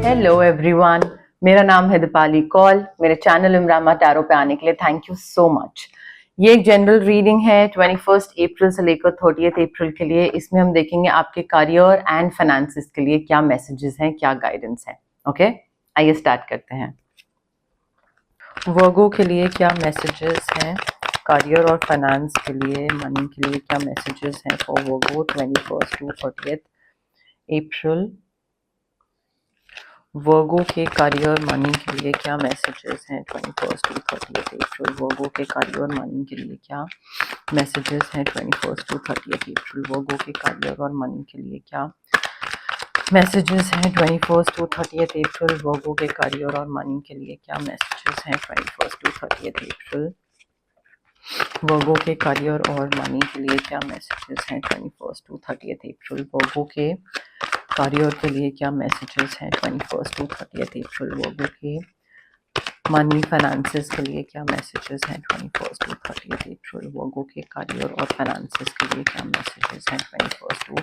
Hello everyone, मेरा नाम है दीपाली कौल। मेरे चैनल इमरामा टैरो पे आने के लिए थैंक यू सो मच। ये एक जनरल रीडिंग है 21 अप्रैल से लेकर 30 अप्रैल के लिए। इसमें हम देखेंगे आपके करियर एंड फाइनेंसेस के लिए क्या मैसेजेस हैं, क्या गाइडेंस है। ओके, आइए स्टार्ट करते हैं। वर्गो के लिए क्या मैसेजेस हैं, करियर और फाइनेंस के लिए, मनी के लिए क्या मैसेजेस हैं फॉर वर्गो 21 to 30 अप्रैल। वर्गो के करियर मनी के लिए क्या मैसेजेस हैं 21 to 30 अप्रैल। वर्गो के करियर मनी के लिए क्या मैसेजेस हैं 21 to 30 अप्रैल। वर्गो के करियर और मनी के लिए क्या मैसेजेस हैं 21 to 30 अप्रैल। वर्गो के करियर और मनी के लिए क्या मैसेजेस हैं 21 to 30 अप्रैल। वर्गो के करियर और मनी के लिए क्या मैसेजेस हैं 21 to 30 अप्रैल। वर्गो के करियर के लिए क्या मैसेजेस हैं 21 to 30 अप्रैल। वर्गो के मनी फाइनेंसेस के लिए क्या मैसेजेस हैं 21 to 30 अप्रैल। वर्गो के करियर और फाइनेंसेस के लिए क्या मैसेजेस हैं 21 to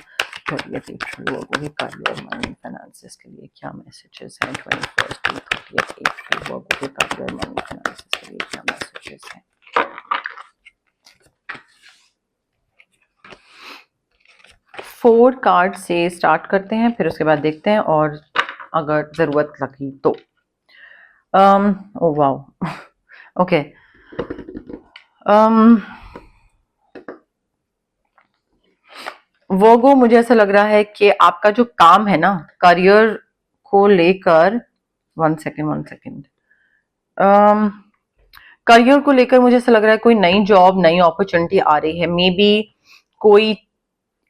30 अप्रैल। वर्गो के करियर मनी फाइनेंसेस के लिए क्या मैसेजेस हैं 21 to 30 अप्रैल। वर्गो के करियर मनी फाइनेंसेस के लिए क्या मैसेजेस हैं। 4 कार्ड से स्टार्ट करते हैं, फिर उसके बाद देखते हैं और अगर जरूरत लगी तो ओ वाओ ओके। वर्गो, मुझे ऐसा लग रहा है कि आपका जो काम है ना करियर को लेकर, वन सेकेंड, करियर को लेकर मुझे ऐसा लग रहा है कोई नई जॉब, नई अपॉर्चुनिटी आ रही है। मे बी कोई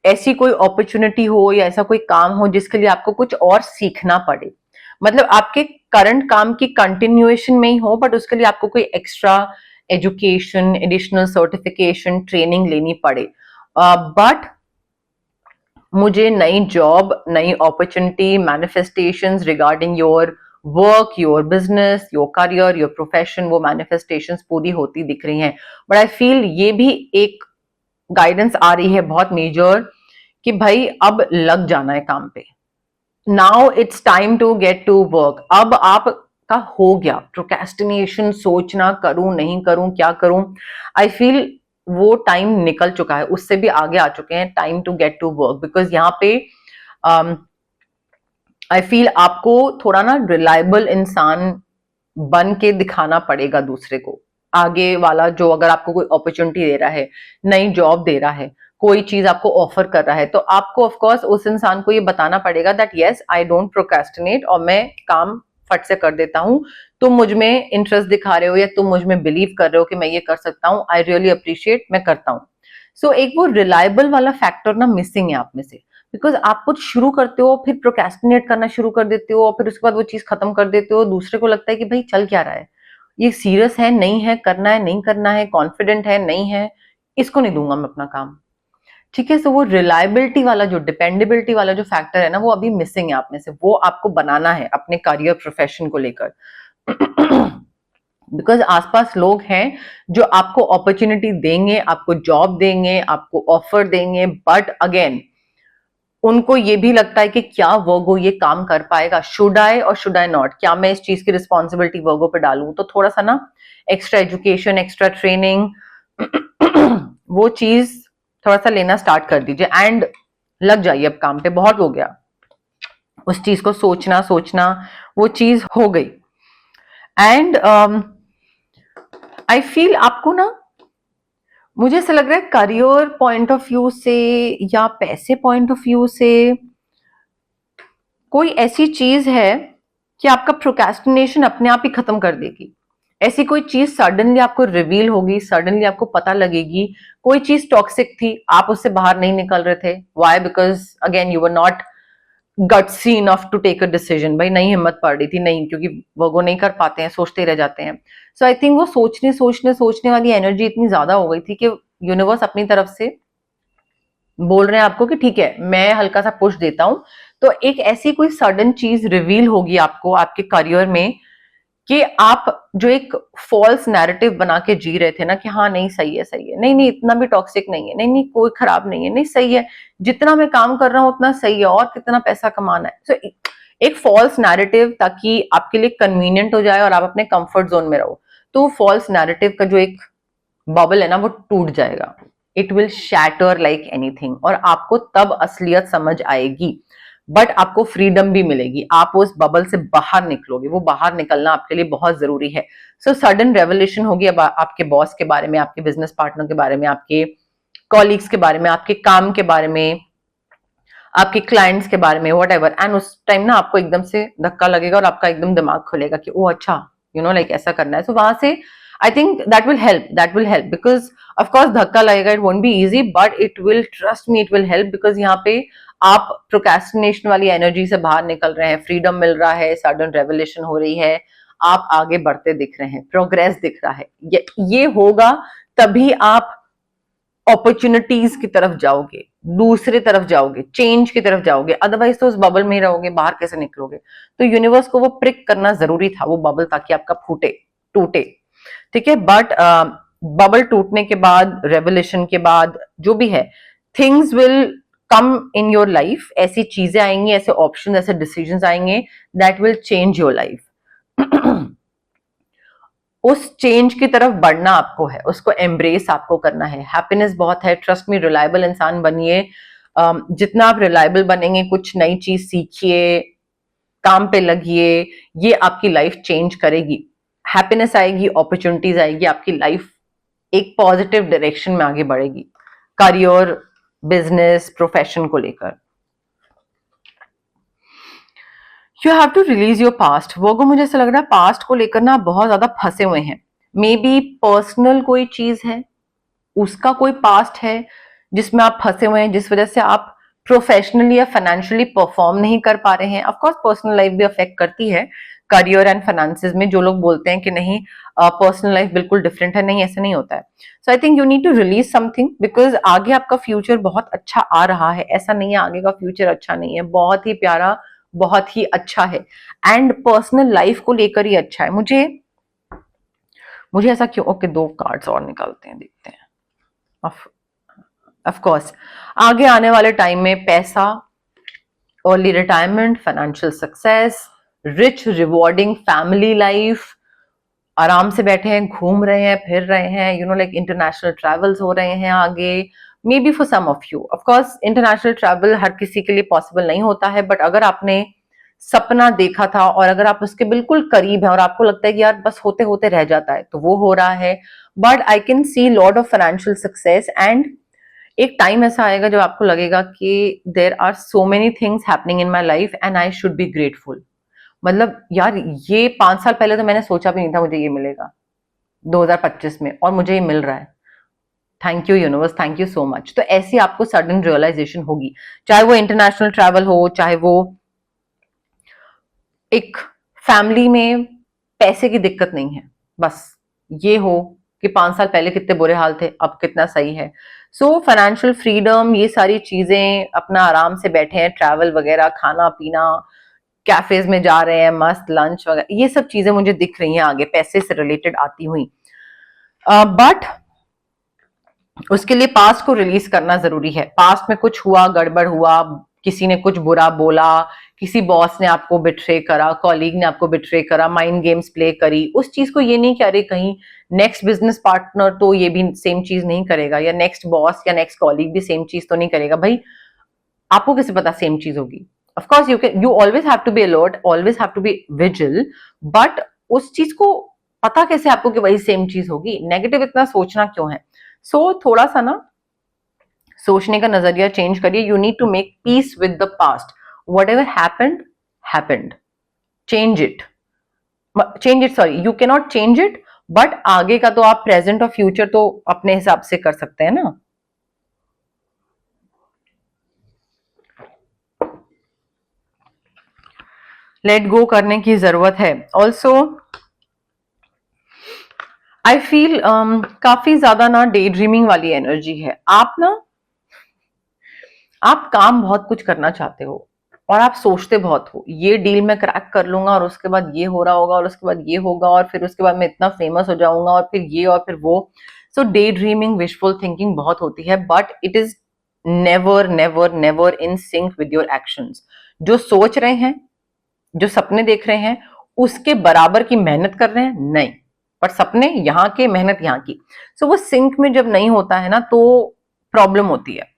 ऐसी कोई अपॉर्चुनिटी हो या ऐसा कोई काम हो जिसके लिए आपको कुछ और सीखना पड़े। मतलब आपके करंट काम की कंटिन्यूएशन में ही हो, बट उसके लिए आपको कोई extra education, additional certification, training लेनी पड़े। बट मुझे नई जॉब, नई opportunity, manifestations regarding your work, your business, your career, your profession, वो मैनिफेस्टेशंस पूरी होती दिख रही हैं। बट आई फील ये भी एक गाइडेंस आ रही है बहुत मेजर कि भाई अब लग जाना है काम पे। Now it's time to get to work. अब आपका हो गया प्रोक्रेस्टिनेशन, सोचना करूं नहीं करूं क्या करूं। आई फील वो टाइम निकल चुका है, उससे भी आगे आ चुके हैं। Time to get to work, because यहाँ पे आई फील आपको थोड़ा ना रिलायबल इंसान बन के दिखाना पड़ेगा दूसरे को। आगे वाला जो अगर आपको कोई अपॉर्चुनिटी दे रहा है, नई जॉब दे रहा है, कोई चीज आपको ऑफर कर रहा है, तो आपको ऑफ कोर्स उस इंसान को ये बताना पड़ेगा that yes I don't procrastinate, और मैं काम फट से कर देता हूँ। तुम मुझ में इंटरेस्ट दिखा रहे हो या तुम मुझ में बिलीव कर रहे हो कि मैं ये कर सकता हूँ, आई रियली अप्रिशिएट, मैं करता हूँ। सो एक वो रिलायबल वाला फैक्टर ना मिसिंग है आप में से। बिकॉज आप कुछ शुरू करते हो, फिर प्रोक्रेस्टिनेट करना शुरू कर देते हो, और फिर उसके बाद वो चीज खत्म कर देते हो। दूसरे को लगता है कि भाई चल क्या रहा है, ये सीरियस है नहीं है, करना है नहीं करना है, कॉन्फिडेंट है नहीं है, इसको नहीं दूंगा मैं अपना काम। ठीक है, सो वो रिलायबिलिटी वाला, जो डिपेंडेबिलिटी वाला जो फैक्टर है ना, वो अभी मिसिंग है आप में से। वो आपको बनाना है अपने करियर प्रोफेशन को लेकर। बिकॉज आसपास लोग हैं जो आपको अपॉर्चुनिटी देंगे, आपको जॉब देंगे, आपको ऑफर देंगे, बट अगेन उनको ये भी लगता है कि क्या वर्गो ये काम कर पाएगा, शुड आई और शुड आई नॉट, क्या मैं इस चीज की रिस्पॉन्सिबिलिटी वर्गो पे डालूं। तो थोड़ा सा ना एक्स्ट्रा एजुकेशन, एक्स्ट्रा ट्रेनिंग, वो चीज थोड़ा सा लेना स्टार्ट कर दीजिए एंड लग जाइए अब काम पे। बहुत हो गया उस चीज को सोचना सोचना, वो चीज हो गई। एंड आई फील आपको ना, मुझे ऐसा लग रहा है करियर पॉइंट ऑफ व्यू से या पैसे पॉइंट ऑफ व्यू से कोई ऐसी चीज है कि आपका प्रोक्रेस्टिनेशन अपने आप ही खत्म कर देगी। ऐसी कोई चीज सडनली आपको रिवील होगी, सडनली आपको पता लगेगी। कोई चीज टॉक्सिक थी, आप उससे बाहर नहीं निकल रहे थे। Why? Because again you were not gutsy enough to take a decision. भाई नहीं हिम्मत पड़ रही थी, नहीं, क्योंकि वो नहीं कर पाते हैं, सोचते रह जाते हैं। सो आई थिंक वो सोचने वाली एनर्जी इतनी ज्यादा हो गई थी कि यूनिवर्स अपनी तरफ से बोल रहे हैं आपको कि ठीक है मैं हल्का सा पुश देता हूं। तो एक ऐसी कोई सडन चीज रिवील होगी आपको आपके करियर में कि आप जो एक फॉल्स नैरेटिव बना के जी रहे थे ना कि हाँ नहीं सही है सही है, नहीं नहीं इतना भी टॉक्सिक नहीं है, नहीं नहीं कोई खराब नहीं है, नहीं सही है, जितना मैं काम कर रहा हूं उतना सही है, और कितना पैसा कमाना है। सो एक फॉल्स नैरेटिव, ताकि आपके लिए कन्वीनियंट हो जाए और आप अपने कंफर्ट जोन में रहो। तो फॉल्स नैरेटिव का जो एक बबल है ना, वो टूट जाएगा। It will shatter like anything, और आपको तब असलियत समझ आएगी, बट आपको फ्रीडम भी मिलेगी। आप उस बबल से बाहर निकलोगे, वो बाहर निकलना आपके लिए बहुत जरूरी है। सो सडन रेवोल्यूशन होगी अब आपके बॉस के बारे में, आपके बिजनेस पार्टनर के बारे में, आपके कॉलीग्स के बारे में, आपके काम के बारे में, आपके क्लाइंट्स के बारे में, वट एवर। एंड उस टाइम ना आपको एकदम से धक्का लगेगा और आपका एकदम दिमाग खुलेगा कि ओ अच्छा, लाइक ऐसा करना है। सो वहां से I think that will help because of course धक्का लगेगा, it won't be easy, but it will, trust me, it will help, because यहाँ पे आप प्रोक्रेस्टिनेशन वाली एनर्जी से बाहर निकल रहे हैं, फ्रीडम मिल रहा है, सडन रेवोल्यूशन हो रही है, आप आगे बढ़ते दिख रहे हैं, प्रोग्रेस दिख रहा है। ये होगा तभी आप अपॉर्चुनिटीज की तरफ जाओगे, दूसरी तरफ जाओगे, चेंज की तरफ जाओगे। अदरवाइज तो उस बबल में ही रहोगे, बाहर कैसे निकलोगे? तो यूनिवर्स को वो प्रिक करना जरूरी था, वो बबल, ताकि आपका फूटे, टूटे। ठीक है, बट बबल टूटने के बाद, रेवोल्यूशन के बाद, जो भी है, things will come in your life. ऐसी चीजें आएंगी, ऐसे ऑप्शन, ऐसे डिसीजंस आएंगे that will change your life. उस चेंज की तरफ बढ़ना आपको है, उसको एम्ब्रेस आपको करना है। हैप्पीनेस बहुत है, ट्रस्ट में, रिलायबल इंसान बनिए। जितना आप रिलायबल बनेंगे, कुछ नई चीज सीखिए, काम पे लगिए, ये आपकी लाइफ चेंज करेगी। हैप्पीनेस आएगी, अपॉर्चुनिटीज आएगी, आपकी लाइफ एक पॉजिटिव डायरेक्शन में आगे बढ़ेगी, करियर, बिजनेस, प्रोफेशन को लेकर। You have to release your past. वो मुझे ऐसा लग रहा है पास्ट को लेकर ना बहुत ज्यादा फंसे हुए हैं। मे बी पर्सनल कोई चीज है, उसका कोई पास्ट है जिसमें आप फंसे हुए हैं, जिस वजह से आप प्रोफेशनली या फाइनेंशियली परफॉर्म नहीं कर पा रहे हैं। ऑफ कोर्स पर्सनल लाइफ भी अफेक्ट करती है, करियर एंड फाइनेंसेस में। जो लोग बोलते हैं कि नहीं पर्सनल लाइफ बिल्कुल डिफरेंट है, नहीं, ऐसा नहीं होता है। So I think you need to release something, because आगे आपका फ्यूचर बहुत अच्छा आ रहा है। ऐसा नहीं है आगे का फ्यूचर अच्छा नहीं है, बहुत ही प्यारा, बहुत ही अच्छा है, एंड पर्सनल लाइफ को लेकर ही अच्छा है। मुझे ऐसा क्यों, ओके, 2 कार्ड्स और निकालते हैं, देखते हैं। ऑफ कोर्स आगे आने वाले टाइम में पैसा, early retirement, financial success, rich rewarding family life, आराम से बैठे हैं, घूम रहे हैं, फिर रहे हैं, लाइक इंटरनेशनल ट्रैवल्स हो रहे हैं आगे। Maybe for some of you, of course international travel हर किसी के लिए पॉसिबल नहीं होता है, बट अगर आपने सपना देखा था और अगर आप उसके बिल्कुल करीब हैं और आपको लगता है कि यार बस होते होते रह जाता है, तो वो हो रहा है। But I can see lot of financial success, and एक टाइम ऐसा आएगा जब आपको लगेगा कि there are so many things happening in my life and I should be grateful. मतलब यार ये 5 साल पहले तो मैंने सोचा भी नहीं था मुझे ये मिलेगा 2025 में, और मुझे ये मिल रहा है। Thank you universe, thank you so much. तो ऐसी आपको सडन रियलाइजेशन होगी, चाहे वो इंटरनेशनल ट्रैवल हो, चाहे वो एक फैमिली में पैसे की दिक्कत नहीं है, बस ये हो कि 5 साल पहले कितने बुरे हाल थे, अब कितना सही है। सो फाइनेंशियल फ्रीडम, ये सारी चीजें, अपना आराम से बैठे हैं, ट्रैवल वगैरह, खाना पीना, कैफेज में जा रहे हैं, मस्त लंच वगैरह, ये सब चीजें मुझे दिख रही हैं आगे पैसे से रिलेटेड आती हुई। बट उसके लिए पास्ट को रिलीज करना जरूरी है। पास्ट में कुछ हुआ, गड़बड़ हुआ, किसी ने कुछ बुरा बोला, किसी बॉस ने आपको बिट्रे करा, कॉलीग ने आपको बिट्रे करा, माइंड गेम्स प्ले करी, उस चीज को ये नहीं कि अरे कहीं नेक्स्ट बिजनेस पार्टनर तो ये भी सेम चीज नहीं करेगा, या नेक्स्ट बॉस या नेक्स्ट कॉलीग भी सेम चीज तो नहीं करेगा। भाई आपको कैसे पता सेम चीज होगी? Of course you always have to be alert, always have to be vigil, but उस चीज को पता कैसे आपको कि वही सेम चीज होगी? नेगेटिव इतना सोचना क्यों है? सो थोड़ा सा ना सोचने का नजरिया चेंज करिए। You need to make peace with the past. Whatever happened, change it, sorry, you can not change it, but आगे का तो आप प्रेजेंट और फ्यूचर तो अपने हिसाब से कर सकते हैं ना। लेट गो करने की जरूरत है। ऑल्सो आई फील काफी ज्यादा ना डे ड्रीमिंग वाली एनर्जी है। आप काम बहुत कुछ करना चाहते हो और आप सोचते बहुत हो, ये डील में क्रैक कर लूंगा और उसके बाद ये हो रहा होगा और उसके बाद ये होगा और फिर उसके बाद मैं इतना फेमस हो जाऊंगा और फिर ये और फिर वो। सो डे ड्रीमिंग, विशफुल थिंकिंग बहुत होती है, but it is never never never in sync with your actions. जो सोच रहे हैं जो सपने देख रहे हैं उसके बराबर की मेहनत कर रहे हैं? नहीं, पर सपने यहाँ के, मेहनत यहाँ की। सो वो सिंक में जब नहीं होता है ना तो प्रॉब्लम होती है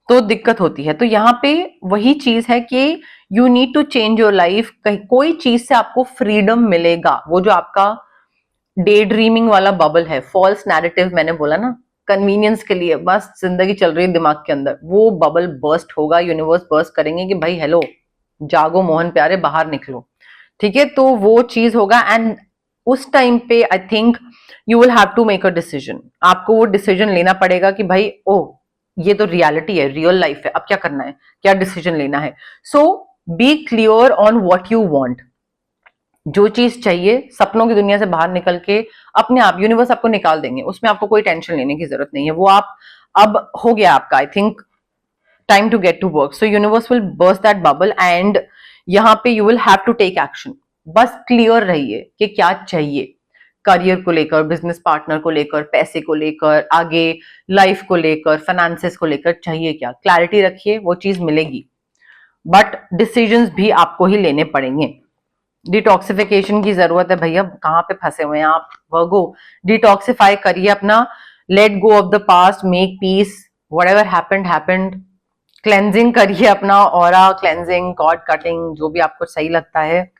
तो दिक्कत होती है। तो यहाँ पे वही चीज है कि you need to change your life. कोई चीज से आपको फ्रीडम मिलेगा, वो जो आपका डे ड्रीमिंग वाला बबल है, फॉल्स नैरेटिव मैंने बोला ना, कन्वीनियंस के लिए बस जिंदगी चल रही है दिमाग के अंदर, वो बबल बर्स्ट होगा, यूनिवर्स बर्स्ट करेंगे कि भाई हेलो जागो मोहन प्यारे बाहर निकलो, ठीक है। तो वो चीज होगा एंड उस टाइम पे I think you will have to make a decision. आपको वो डिसीजन लेना पड़ेगा कि भाई ओ ये तो रियलिटी है, रियल लाइफ है, अब क्या करना है, क्या डिसीजन लेना है। So be clear on what you want. जो चीज चाहिए सपनों की दुनिया से बाहर निकल के अपने आप यूनिवर्स आपको निकाल देंगे, उसमें आपको कोई टेंशन लेने की जरूरत नहीं है। वो आप अब हो गया आपका, I think time to get to work. So universe will burst that bubble and यहाँ पे you will have to take action. बस क्लियर रहिए कि क्या चाहिए, करियर को लेकर, बिजनेस पार्टनर को लेकर, पैसे को लेकर, आगे लाइफ को लेकर, फाइनेंसेस को लेकर चाहिए क्या, क्लैरिटी रखिए, वो चीज मिलेगी। बट डिसीजंस भी आपको ही लेने पड़ेंगे। डिटॉक्सिफिकेशन की जरूरत है भैया, कहाँ पे फंसे हुए हैं आप वर्गो। डिटॉक्सिफाई करिए अपना, let go of the past, make peace, whatever happened happened. Cleansing करिए अपना, ऑरा क्लेंजिंग, कॉर्ड कटिंग, जो भी आपको सही लगता है,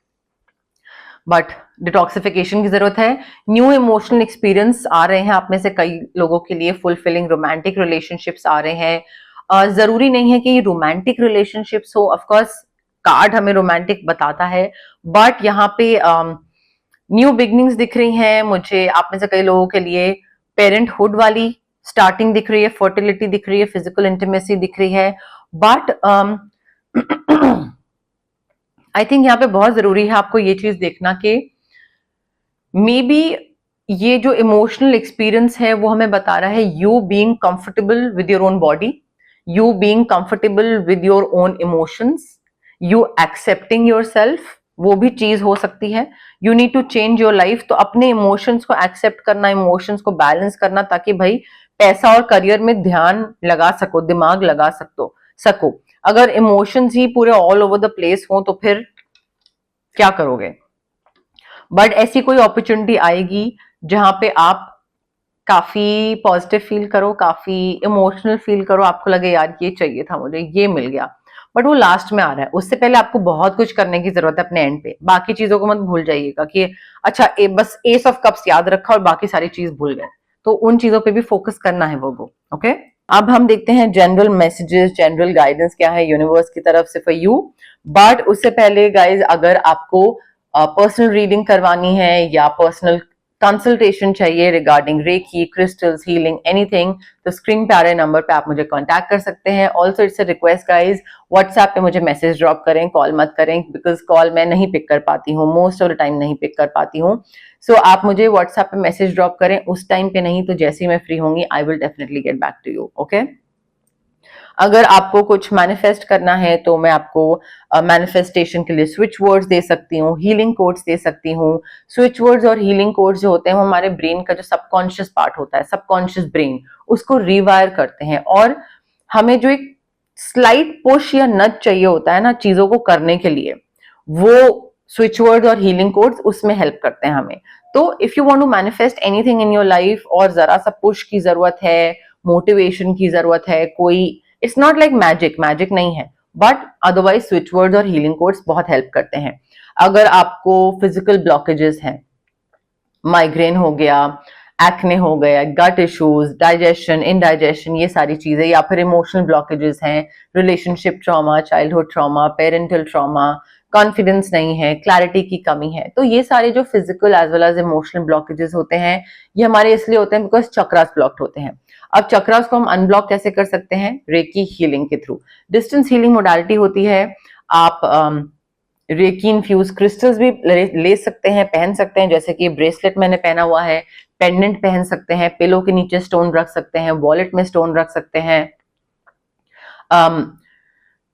बट डिटॉक्सिफिकेशन की जरूरत है। न्यू इमोशनल एक्सपीरियंस आ रहे हैं आप में से कई लोगों के लिए, फुलफिलिंग रोमांटिक रिलेशनशिप्स आ रहे हैं। जरूरी नहीं है कि ये रोमांटिक रिलेशनशिप्स हो, ऑफकोर्स कार्ड हमें रोमांटिक बताता है, बट यहाँ पे न्यू बिगनिंग्स दिख रही हैं मुझे आप में से कई लोगों के लिए। पेरेंटहुड वाली स्टार्टिंग दिख रही है, फर्टिलिटी दिख रही है, फिजिकल इंटीमेसी दिख रही है, बट आई थिंक यहाँ पे बहुत जरूरी है आपको ये चीज देखना कि मे बी ये जो इमोशनल एक्सपीरियंस है वो हमें बता रहा है you being comfortable with your own body, you being comfortable with your own emotions, you accepting your self, वो भी चीज हो सकती है। You need to change your life. तो अपने इमोशंस को एक्सेप्ट करना, इमोशंस को बैलेंस करना, ताकि भाई पैसा और करियर में ध्यान लगा सको, दिमाग लगा सको। अगर इमोशंस ही पूरे ऑल ओवर द प्लेस हो तो फिर क्या करोगे। बट ऐसी कोई अपॉर्चुनिटी आएगी जहां पे आप काफी पॉजिटिव फील करो, काफी इमोशनल फील करो, आपको लगे यार ये चाहिए था मुझे, ये मिल गया, बट वो लास्ट में आ रहा है। उससे पहले आपको बहुत कुछ करने की जरूरत है अपने एंड पे। बाकी चीजों को मत भूल जाइएगा कि अच्छा बस एस ऑफ कप्स याद रखा और बाकी सारी चीज भूल गए, तो उन चीजों पे भी फोकस करना है वो। ओके, अब हम देखते हैं जनरल मैसेजेस, जनरल गाइडेंस क्या है यूनिवर्स की तरफ से फॉर यू। बट उससे पहले गाइज, अगर आपको पर्सनल रीडिंग करवानी है या पर्सनल कंसल्टेशन चाहिए regarding reiki, crystals, healing, anything, तो स्क्रीन पे आ रहे नंबर पे आप मुझे कांटेक्ट कर सकते हैं। Also it's a request guys, WhatsApp पे मुझे मैसेज ड्रॉप करें, कॉल मत करें, बिकॉज कॉल मैं नहीं पिक कर पाती हूँ, मोस्ट ऑफ द टाइम नहीं पिक कर पाती हूँ। सो आप मुझे व्हाट्सएप पे मैसेज ड्रॉप करें, उस टाइम पे नहीं तो जैसे ही मैं फ्री होंगी I will definitely get back to you. Okay, अगर आपको कुछ मैनिफेस्ट करना है तो मैं आपको मैनिफेस्टेशन के लिए स्विच वर्ड्स दे सकती हूँ, हीलिंग कोड्स दे सकती हूँ। स्विच वर्ड्स और हीलिंग कोड्स जो होते हैं वो हमारे ब्रेन का जो सबकॉन्शियस पार्ट होता है, सबकॉन्शियस ब्रेन, उसको रिवायर करते हैं। और हमें जो एक स्लाइट पुश या नच चाहिए होता है ना चीजों को करने के लिए, वो स्विच वर्ड्स और हीलिंग कोड्स उसमें हेल्प करते हैं हमें। तो if you want to manifest anything in your life और जरा सा पुश की जरूरत है, मोटिवेशन की जरूरत है, कोई इट्स नॉट लाइक मैजिक नहीं है, बट अदरवाइज स्विच वर्ड्स और हीलिंग कोड्स बहुत हेल्प करते हैं। अगर आपको फिजिकल ब्लॉकेजेस हैं, माइग्रेन हो गया, एक्ने हो गया, गट इश्यूज, डाइजेशन, इनडाइजेशन, ये सारी चीजें, या फिर इमोशनल ब्लॉकेजेस हैं, relationship trauma, childhood trauma, parental trauma, confidence नहीं है, क्लैरिटी की कमी है, तो ये सारे जो physical as well as emotional blockages होते हैं ये हमारे इसलिए होते हैं बिकॉज चक्रास ब्लॉक्ड होते हैं। अब चक्रास को हम अनब्लॉक कैसे कर सकते हैं? रेकी हीलिंग के थ्रू। डिस्टेंस हीलिंग मोडालिटी होती है। आप रेकी इन्फ्यूज क्रिस्टल्स भी ले सकते हैं, पहन सकते हैं, जैसे कि ब्रेसलेट मैंने पहना हुआ है, पेंडेंट पहन सकते हैं, पिलो के नीचे स्टोन रख सकते हैं, वॉलेट में स्टोन रख सकते हैं।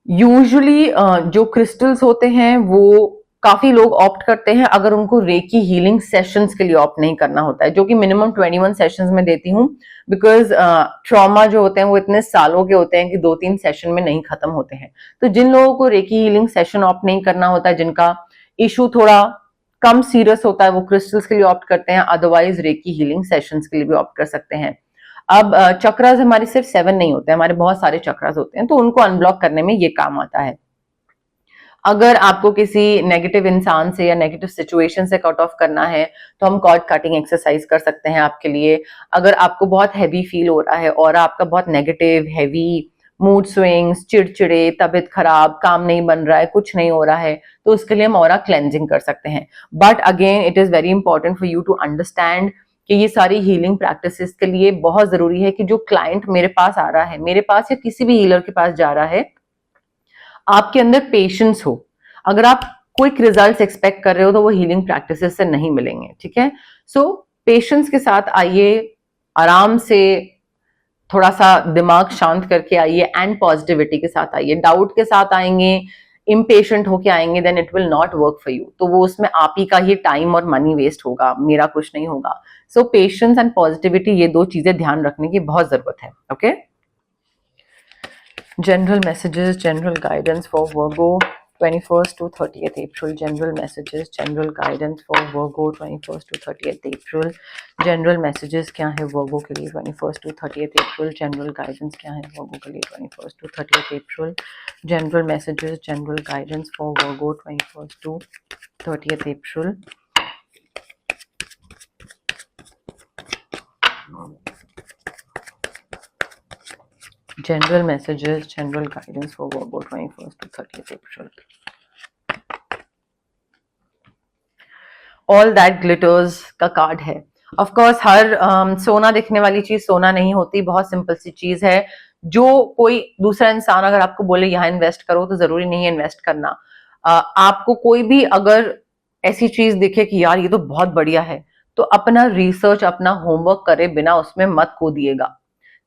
यूजुअली जो क्रिस्टल्स होते हैं वो काफी लोग ऑप्ट करते हैं अगर उनको रेकी हीलिंग सेशंस के लिए ऑप्ट नहीं करना होता है, जो कि मिनिमम 21 सेशंस में देती हूँ, बिकॉज ट्रॉमा जो होते हैं वो इतने सालों के होते हैं कि 2-3 सेशन में नहीं खत्म होते हैं। तो जिन लोगों को रेकी हीलिंग सेशन ऑप्ट नहीं करना होता है, जिनका इशू थोड़ा कम सीरियस होता है, वो क्रिस्टल्स के लिए ऑप्ट करते हैं, अदरवाइज रेकी हीलिंग सेशंस के लिए भी ऑप्ट कर सकते हैं। अब चक्रास हमारे सिर्फ 7 नहीं होते, हमारे बहुत सारे चक्रास होते हैं, तो उनको अनब्लॉक करने में ये काम आता है। अगर आपको किसी नेगेटिव इंसान से या नेगेटिव सिचुएशन से कट ऑफ करना है तो हम कॉर्ड कटिंग एक्सरसाइज कर सकते हैं आपके लिए। अगर आपको बहुत हैवी फील हो रहा है और आपका बहुत नेगेटिव हैवी मूड स्विंग्स, चिड़चिड़े, तबीयत खराब, काम नहीं बन रहा है, कुछ नहीं हो रहा है, तो उसके लिए हम ऑरा क्लेंजिंग कर सकते हैं। But again it is very important for you to understand कि ये सारी हीलिंग प्रैक्टिसेस के लिए बहुत जरूरी है कि जो क्लाइंट मेरे पास आ रहा है, मेरे पास या किसी भी हीलर के पास जा रहा है, आपके अंदर पेशेंस हो। अगर आप क्विक रिजल्ट्स एक्सपेक्ट कर रहे हो तो वो हीलिंग प्रैक्टिसेस से नहीं मिलेंगे, ठीक है। सो पेशेंस के साथ आइए, आराम से थोड़ा सा दिमाग शांत करके आइए एंड पॉजिटिविटी के साथ आइए। डाउट के साथ आएंगे, इम्पेशेंट होके आएंगे, then it will not work for you. तो वो उसमें आप ही का ही टाइम और मनी वेस्ट होगा, मेरा कुछ नहीं होगा। सो पेशेंस एंड पॉजिटिविटी, ये दो चीजें ध्यान रखने की बहुत जरूरत है। Okay, general messages, general guidance for Virgo 21st to 30th April. General messages, general guidance for Virgo 21st to 30th April. General messages क्या है Virgo के लिए 21st to 30th April. General guidance क्या है Virgo के लिए 21st to 30th April. General messages, general guidance for Virgo 21st to 30th April. General messages, general guidance for Virgo 21st to 30th April. All that glitters का card है। Of course हर सोना दिखने वाली चीज सोना नहीं होती, बहुत सिंपल सी चीज है। जो कोई दूसरा इंसान अगर आपको बोले यहाँ इन्वेस्ट करो, तो जरूरी नहीं है इन्वेस्ट करना। आपको कोई भी अगर ऐसी चीज दिखे कि यार ये तो बहुत बढ़िया है, तो अपना रिसर्च, अपना होमवर्क करे बिना उसमें मत कूदिएगा,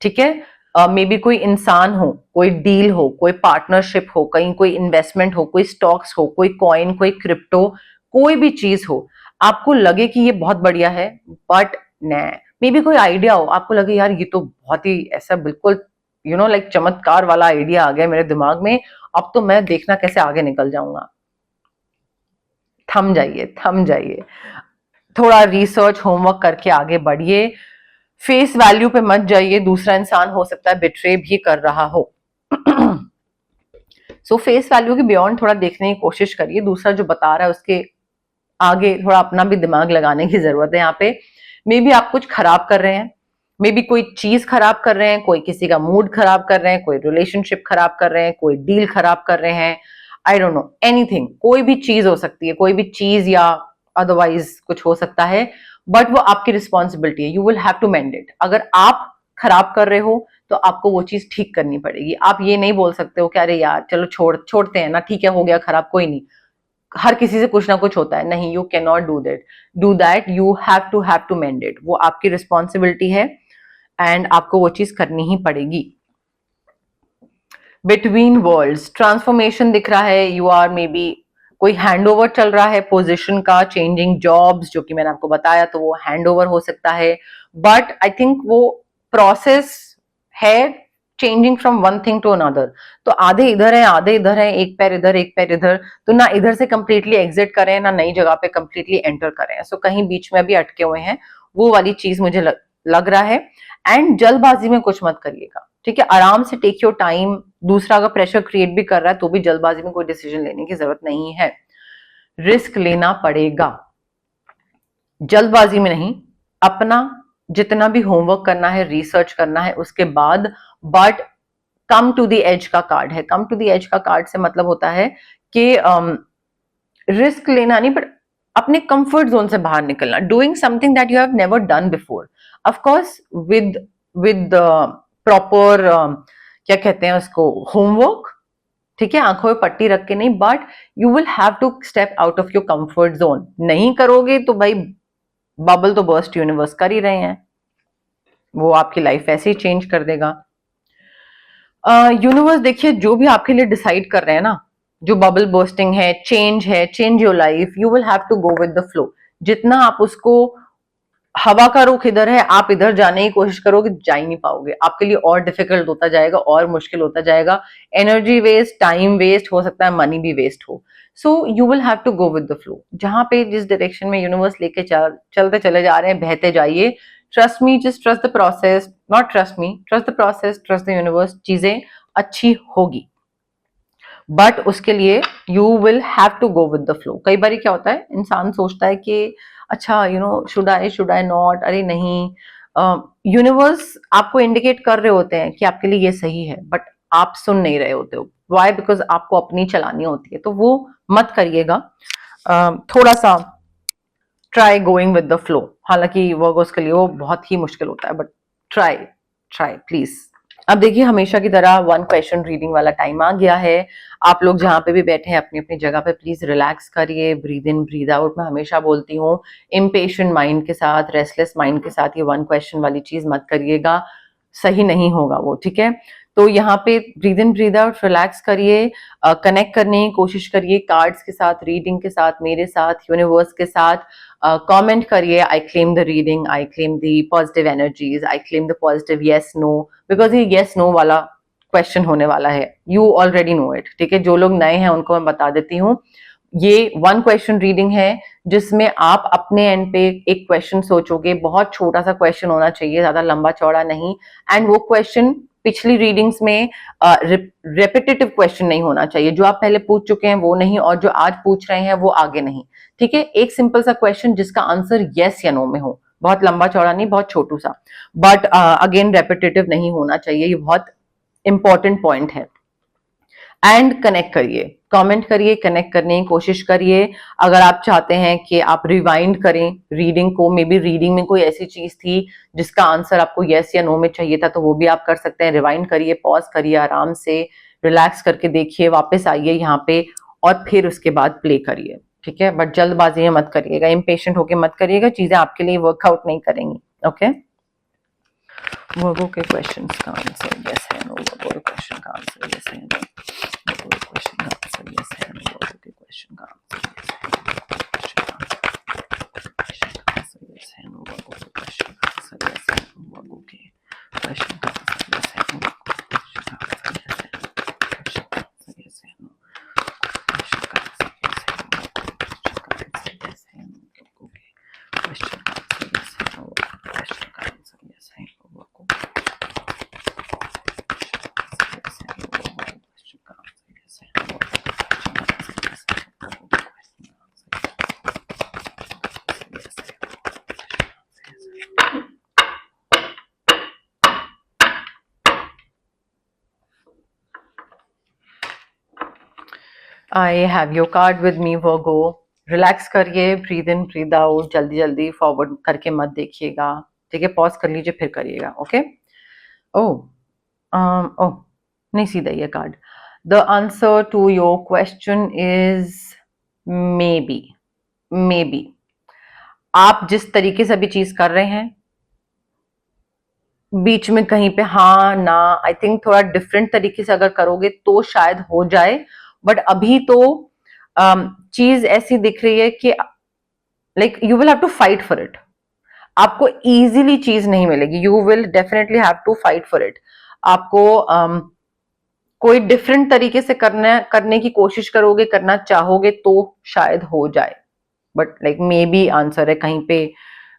ठीक है। मे बी कोई इंसान हो, कोई डील हो, कोई पार्टनरशिप हो, कहीं कोई इन्वेस्टमेंट हो, कोई स्टॉक्स हो, कोई कॉइन, कोई क्रिप्टो, कोई भी चीज हो, आपको लगे कि ये बहुत बढ़िया है, बट न, मे बी कोई आइडिया हो, आपको लगे यार ये तो बहुत ही ऐसा बिल्कुल लाइक चमत्कार वाला आइडिया आ गया मेरे दिमाग में, अब तो मैं देखना कैसे आगे निकल जाऊंगा। थम जाइए, थम जाइए, थोड़ा रिसर्च होमवर्क करके आगे बढ़िए। फेस वैल्यू पे मत जाइए, दूसरा इंसान हो सकता है बिट्रे भी कर रहा हो। सो फेस वैल्यू के बियॉन्ड थोड़ा देखने की कोशिश करिए, दूसरा जो बता रहा है उसके आगे थोड़ा अपना भी दिमाग लगाने की जरूरत है। यहाँ पे मे बी आप कुछ खराब कर रहे हैं, मे बी कोई चीज खराब कर रहे हैं, कोई किसी का मूड खराब कर रहे हैं, कोई रिलेशनशिप खराब कर रहे हैं, कोई डील खराब कर रहे हैं, आई डोंट नो एनीथिंग, कोई भी चीज हो सकती है, कोई भी चीज या अदरवाइज कुछ हो सकता है, बट वो आपकी रिस्पॉन्सिबिलिटी है, you will have to mend it. अगर आप खराब कर रहे हो तो आपको वो चीज ठीक करनी पड़ेगी। आप ये नहीं बोल सकते हो कि अरे यार चलो छोड़ते हैं ना, ठीक है हो गया खराब, कोई नहीं, हर किसी से कुछ ना कुछ होता है। नहीं, you can not do that, you have to mend it. वो आपकी रिस्पॉन्सिबिलिटी है एंड आपको वो चीज करनी ही पड़ेगी। बिटवीन वर्ल्ड्स ट्रांसफॉर्मेशन दिख रहा है, यू आर मे बी कोई हैंडओवर चल रहा है पोजीशन का, चेंजिंग जॉब्स, जो कि मैंने आपको बताया, तो वो हैंडओवर हो सकता है, बट आई थिंक वो प्रोसेस है changing from one thing to another. तो आधे इधर है, आधे इधर है, एक पैर इधर, एक पैर इधर, तो ना इधर से कंप्लीटली एग्जिट करें, ना नई जगह पे कंप्लीटली एंटर करें। सो कहीं बीच में अभी अटके हुए हैं, वो वाली चीज मुझे लग रहा है। एंड जल्दबाजी में कुछ मत करिएगा, ठीक है, आराम से टेक योर टाइम। दूसरा अगर प्रेशर क्रिएट भी कर रहा है तो भी जल्दबाजी में कोई डिसीजन लेने की जरूरत नहीं है, रिस्क लेना पड़ेगा, जल्दबाजी में नहीं। अपना जितना भी होमवर्क करना है, रिसर्च करना है, उसके बाद, but come to the edge का कार्ड है। कम टू द एज का कार्ड से मतलब होता है कि रिस्क लेना नहीं, बट अपने कंफर्ट जोन से बाहर निकलना, doing something that you have never done before, of course with proper क्या कहते हैं उसको, होमवर्क, ठीक है, आंखों में पट्टी रख के नहीं, but you will have to step out of your comfort zone. नहीं करोगे तो भाई बबल तो बर्स्ट यूनिवर्स कर ही रहे हैं, वो आपकी लाइफ ऐसे ही चेंज कर देगा। यूनिवर्स देखिए जो भी आपके लिए डिसाइड कर रहे हैं ना, जो बबल बर्स्टिंग है, change your life, you will have to go with the flow. जितना आप उसको, हवा का रुख इधर है, आप इधर जाने की कोशिश करोगे, जा ही नहीं पाओगे, आपके लिए और डिफिकल्ट होता जाएगा, और मुश्किल होता जाएगा, एनर्जी वेस्ट, टाइम वेस्ट, हो सकता है मनी भी वेस्ट हो। So you will have to go with the flow. जहां पे जिस डायरेक्शन में यूनिवर्स लेके चलते चले जा रहे हैं, बहते जाइए। Trust me, just trust the process, not trust me, trust the process, trust the universe, चीजें अच्छी होगी। बट उसके लिए you will have to go with the flow. कई बार क्या होता है, इंसान सोचता है कि अच्छा शुड आई नॉट, अरे नहीं, यूनिवर्स आपको इंडिकेट कर रहे होते हैं कि आपके लिए ये सही है, बट आप सुन नहीं रहे होते हो। वाई? बिकॉज आपको अपनी चलानी होती है, तो वो मत करिएगा। थोड़ा सा try going with the flow. हालांकि वर्गोस के लिए वो बहुत ही मुश्किल होता है, बट ट्राई प्लीज। अब देखिए, हमेशा की तरह 1 क्वेश्चन रीडिंग वाला टाइम आ गया है। आप लोग जहां पे भी बैठे हैं अपनी अपनी जगह पे प्लीज रिलैक्स करिए, ब्रीद इन ब्रीद आउट। मैं हमेशा बोलती हूँ, इम्पेशेंट माइंड के साथ, रेस्टलेस माइंड के साथ ये 1 क्वेश्चन वाली चीज मत करिएगा, सही नहीं होगा वो, ठीक है। तो यहाँ पे breathe in breathe out, relax करिए, कनेक्ट करने की कोशिश करिए कार्ड्स के साथ, रीडिंग के साथ, मेरे साथ, यूनिवर्स के साथ। कमेंट करिए, I claim the reading, I claim the positive energies, I claim the positive yes no, because ये येस नो वाला क्वेश्चन होने वाला है। यू ऑलरेडी नो इट, ठीक है। जो लोग नए हैं उनको मैं बता देती हूँ, ये 1 क्वेश्चन रीडिंग है जिसमें आप अपने एंड पे एक क्वेश्चन सोचोगे। बहुत छोटा सा क्वेश्चन होना चाहिए, ज्यादा लंबा चौड़ा नहीं। एंड वो क्वेश्चन पिछली रीडिंग्स में रेपिटेटिव क्वेश्चन नहीं होना चाहिए। जो आप पहले पूछ चुके हैं वो नहीं, और जो आज पूछ रहे हैं वो आगे नहीं, ठीक है। एक सिंपल सा क्वेश्चन जिसका आंसर यस या नो में हो, बहुत लंबा चौड़ा नहीं, बहुत छोटू सा, बट अगेन रेपिटेटिव नहीं होना चाहिए। ये बहुत इंपॉर्टेंट पॉइंट है। एंड कनेक्ट करिए, कमेंट करिए, कनेक्ट करने की कोशिश करिए। अगर आप चाहते हैं कि आप रिवाइंड करें रीडिंग को, मे बी रीडिंग में कोई ऐसी चीज थी जिसका आंसर आपको यस या नो में चाहिए था, तो वो भी आप कर सकते हैं। रिवाइंड करिए, पॉज करिए, आराम से रिलैक्स करके देखिए, वापस आइए यहाँ पे, और फिर उसके बाद प्ले करिए, ठीक है। बट जल्दबाजी मत करिएगा, इम्पेशेंट होके मत करिएगा, चीजें आपके लिए वर्कआउट नहीं करेंगी, ओके। वर्गो के क्वेश्चंस का आंसर यस है नो, वर्गो के क्वेश्चन का आंसर यस है नो, वर्गो के क्वेश्चन का आंसर यस है नो, वर्गो के क्वेश्चन का आंसर यस है नो, वर्गो के क्वेश्चन का आंसर यस है नो, वर्गो के क्वेश्चन का आंसर यस है नो, क्वेश्चन का आंसर यस है नो, क्वेश्चन का आंसर यस है नो, क्वेश्चन का आंसर यस है नो, क्वेश्चन का आंसर यस है नो, वर्गो के क्वेश्चन का आंसर यस है नो, क्वेश्चन का आंसर यस है no, Virgo I have your card with me Virgo. Relax करिए, ब्रीद इन ब्रीद आउट, जल्दी जल्दी फॉरवर्ड करके मत देखिएगा, ठीक है। पॉज कर लीजिए, फिर करिएगा, ओके। ओह नहीं, सीधा ये card. The answer to your question is maybe. आप जिस तरीके से अभी चीज कर रहे हैं, बीच में कहीं पे हाँ ना, आई थिंक थोड़ा डिफरेंट तरीके से अगर करोगे तो शायद हो जाए। बट अभी तो चीज ऐसी दिख रही है कि like you will have to fight for it. आपको इजीली चीज नहीं मिलेगी, you will definitely have to fight for it. आपको कोई डिफरेंट तरीके से करने की कोशिश करोगे, करना चाहोगे तो शायद हो जाए। But like may be answer है, कहीं पे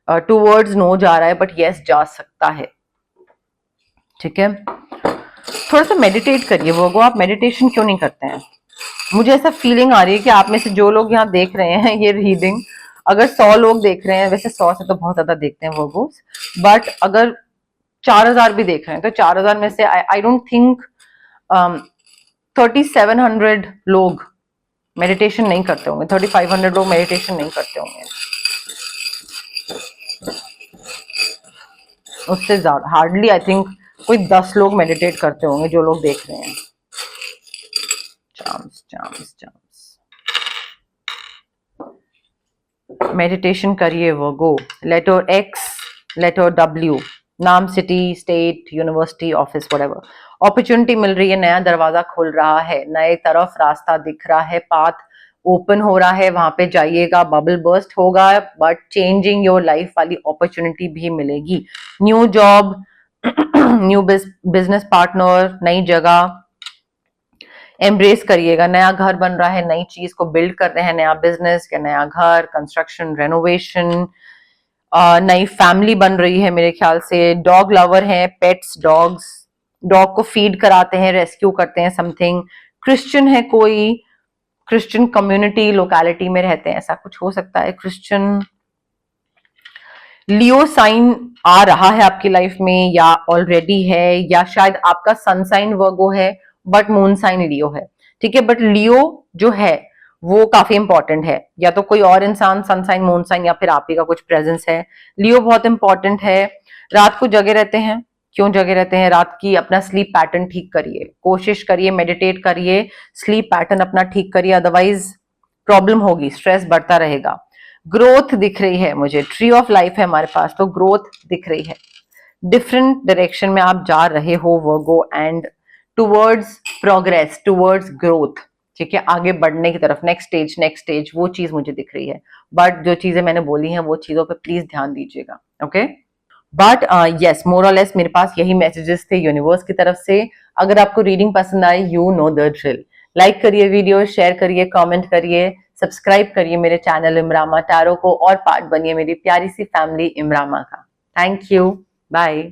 टूवर्ड्स नो जा रहा है, बट यस जा सकता है, ठीक है। थोड़ा सा मेडिटेट करिए वो आप मेडिटेशन क्यों नहीं करते हैं? मुझे ऐसा फीलिंग आ रही है कि आप में से जो लोग यहाँ देख रहे हैं ये रीडिंग, अगर 100 लोग देख रहे हैं, वैसे 100 से तो बहुत ज्यादा देखते हैं वो, बट अगर 4000 भी देख रहे हैं तो 4000 में से आई डोंट थिंक 3700 लोग मेडिटेशन नहीं करते होंगे, 3500 लोग मेडिटेशन नहीं करते होंगे, उससे ज्यादा हार्डली आई थिंक कोई 10 लोग मेडिटेट करते होंगे जो लोग देख रहे हैं। चांस मेडिटेशन करिए वो गो। लेटर एक्स, लेटर डब्ल्यू, नाम city, state, university, office, whatever. Opportunity मिल रही है, नया दरवाजा खुल रहा है, नए तरफ रास्ता दिख रहा है, पाथ ओपन हो रहा है, वहां पे जाइएगा, बबल बर्स्ट होगा, बट चेंजिंग योर लाइफ वाली अपॉर्चुनिटी भी मिलेगी। New job, new business partner, नई जगह एम्ब्रेस करिएगा। नया घर बन रहा है, नई चीज को बिल्ड कर रहे हैं, नया बिजनेस या नया घर, कंस्ट्रक्शन, रेनोवेशन, नई फैमिली बन रही है मेरे ख्याल से। डॉग लवर है, पेट्स, डॉग्स, डॉग को फीड कराते हैं, रेस्क्यू करते हैं, समथिंग। क्रिश्चियन है कोई, क्रिश्चियन कम्युनिटी लोकेलिटी में रहते हैं, ऐसा कुछ हो सकता है। क्रिश्चियन लियो साइन आ रहा है आपकी लाइफ में, या ऑलरेडी है, या शायद आपका सन साइन वर्गो है बट मून साइन लियो है, ठीक है। बट लियो जो है वो काफी इंपॉर्टेंट है, या तो कोई और इंसान सन साइन, मून साइन, या फिर आप ही का कुछ प्रेजेंस है। लियो बहुत इंपॉर्टेंट है। रात को जगे रहते हैं, क्यों जगे रहते हैं? रात की अपना स्लीप पैटर्न ठीक करिए, कोशिश करिए, मेडिटेट करिए, स्लीप पैटर्न अपना ठीक करिए, अदरवाइज प्रॉब्लम होगी, स्ट्रेस बढ़ता रहेगा। ग्रोथ दिख रही है मुझे, ट्री ऑफ लाइफ है हमारे पास, तो ग्रोथ दिख रही है। डिफरेंट डायरेक्शन में आप जा रहे हो Virgo, and towards progress, towards growth, ठीक है, आगे बढ़ने की तरफ, नेक्स्ट स्टेज, वो चीज मुझे दिख रही है। बट जो चीजें मैंने बोली हैं वो चीजों पे प्लीज ध्यान दीजिएगा, ओके। बट यस, मोर और लेस मेरे पास यही मैसेजेस थे यूनिवर्स की तरफ से। अगर आपको रीडिंग पसंद आई, you know the drill, like करिए वीडियो, शेयर करिए, कमेंट करिए, सब्सक्राइब करिए मेरे चैनल इमरामा टैरो को, और पार्ट बनिए मेरी प्यारी सी फैमिली इमरामा का। Thank you, bye.